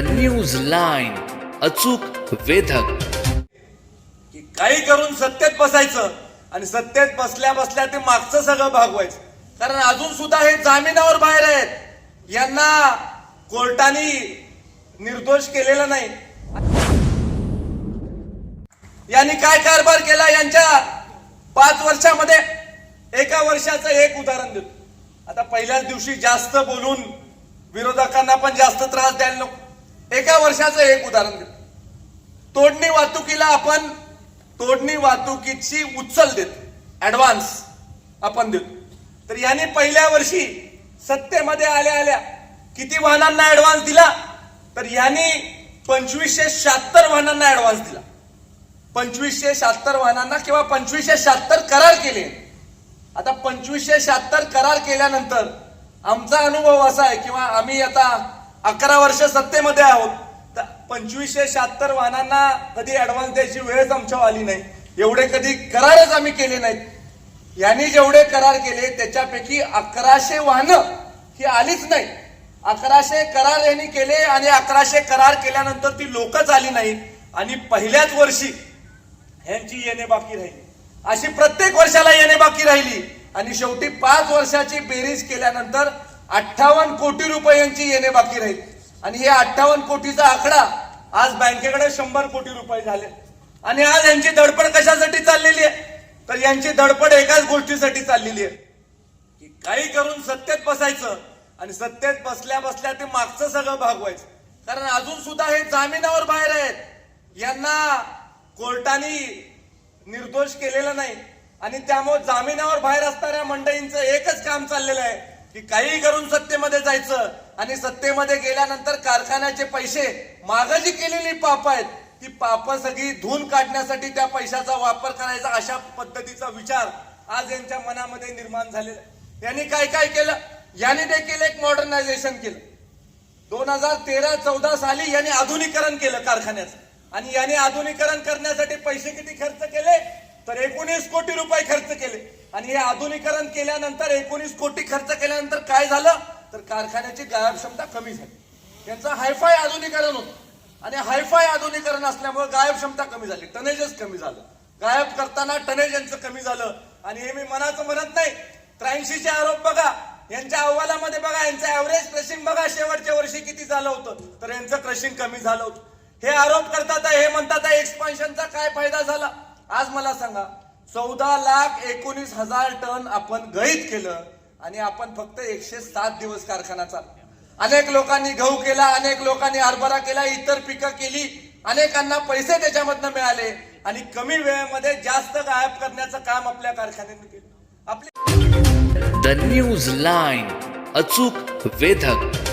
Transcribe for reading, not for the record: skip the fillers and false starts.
News line, अचूक वेधक. की काही करून सत्तेत बसायचं आणि सत्तेत बसल्या बसल्या ते मागचं सगळं भागवायचं. कारण अजून सुद्धा हे जामिनावर बाहेर आहेत, यांना कोर्टाने निर्दोष केलेलं नाही. यांनी काय कारभार केला यांच्या 5 वर्षामध्ये? एका वर्षाचं एक उदाहरण देतो. आता पहिल्याच दिवशी जास्त बोलून विरोधकांना पण जास्त त्रास द्यायला नको. एका वर्षाचं एक उदाहरण देतो. तोडणी वाहतुकीला आपण तोडणी वाहतुकीची उचल देतो, ऍडव्हान्स आपण देतो. तर यांनी पहिल्या वर्षी सत्तेमध्ये आल्या आल्या किती वाहनांना ऍडव्हान्स दिला? तर यांनी 2576 वाहनांना ऍडव्हान्स दिला. 2576 वाहनांना किंवा 2576 करार केले. आता 2576 करार केल्यानंतर आमचा अनुभव असा आहे किंवा आम्ही आता 11 वर्ष सत्तेमध्ये आहोत, तर 2576 वाहनांना कधी ऍडव्हान्स द्यायची वेळच आमच्यावर आली नाही. एवढे कधी करारच आम्ही केले नाहीत. यांनी जेवढे करार केले त्याच्यापैकी 1100 वाहनं ही आलीच नाही. 1100 करार यांनी केले आणि 1100 करार केल्यानंतर ती लोकच आली नाही आणि पहिल्याच वर्षी यांची येणे बाकी राहिली. अशी प्रत्येक वर्षाला येणे बाकी राहिली आणि शेवटी 5 वर्षाची बेरीज केल्यानंतर 58 कोटी रुपये यांची येणे बाकी राहिली. आणि हे 58 कोटीचा आकडा आज बँकेकडे 100 कोटी रुपये झाले. आणि आज यांची धडपड कशासाठी चाललेली आहे? तर यांची धडपड एकाच गोष्टीसाठी चाललेली आहे की काही करून सत्तेत बसायचं आणि सत्तेत बसल्या बसल्या ते मागचं सगळं भागवायचं. कारण अजून सुद्धा हे जामिनावर बाहेर आहेत, यांना कोर्टाने निर्दोष केलेलं नाही. आणि त्यामुळे जामिनावर बाहेर असणाऱ्या मंडळींचं एकच काम चाललेलं आहे की काही करून सत्तेमध्ये जायचं आणि सत्तेमध्ये गेल्यानंतर कारखान्याचे पैसे मागं जी केलेली पाप आहेत ती पाप सगळी धुवून काढण्यासाठी त्या पैशाचा वापर करायचा, अशा पद्धतीचा विचार आज यांच्या मनामध्ये निर्माण झालेला आहे. यांनी काय काय केलं? यांनी देखील एक मॉडर्नायझेशन केलं. 2013-14 साली यांनी आधुनिकीकरण केलं कारखान्याचं. आणि याने आधुनिकीकरण करण्यासाठी पैसे किती खर्च केले? तर 19 कोटी रुपये खर्च केले. आणि हे आधुनिकीकरण केल्यानंतर 19 कोटी खर्च केल्यानंतर काय झालं? तर कारखान्याची गायब क्षमता कमी झाली. त्यांचं हायफाय आधुनिकीकरण होतं आणि हायफाय आधुनिकीकरण असल्यामुळे गायब क्षमता कमी झाली, टनेजच कमी झालं. गायब करताना टनेज यांचं कमी झालं. आणि हे मी मनाचं म्हणत नाही. 83चे आरोप बघा, यांच्या अहवालामध्ये बघा, यांचं ऍव्हरेज क्रशिंग बघा शेवटच्या वर्षी किती झालं होतं, तर यांचं क्रशिंग कमी झालं होतं. हे आरोप करतात, हे म्हणतात एक्सपान्शनचा काय फायदा झाला? आज मला सांगा, 14,19,000 टन आपण गळीत केलं आणि आपण फक्त 107 दिवस कारखाना चालला. अनेक लोकांनी गहू केला, अनेक लोकांनी हरभरा केला, इतर पिकं केली, अनेकांना पैसे त्याच्यामधनं मिळाले आणि कमी वेळेमध्ये जास्त गायब करण्याचं काम आपल्या कारखान्याने केलं. न्यूज लाईन, अचूक वेधक.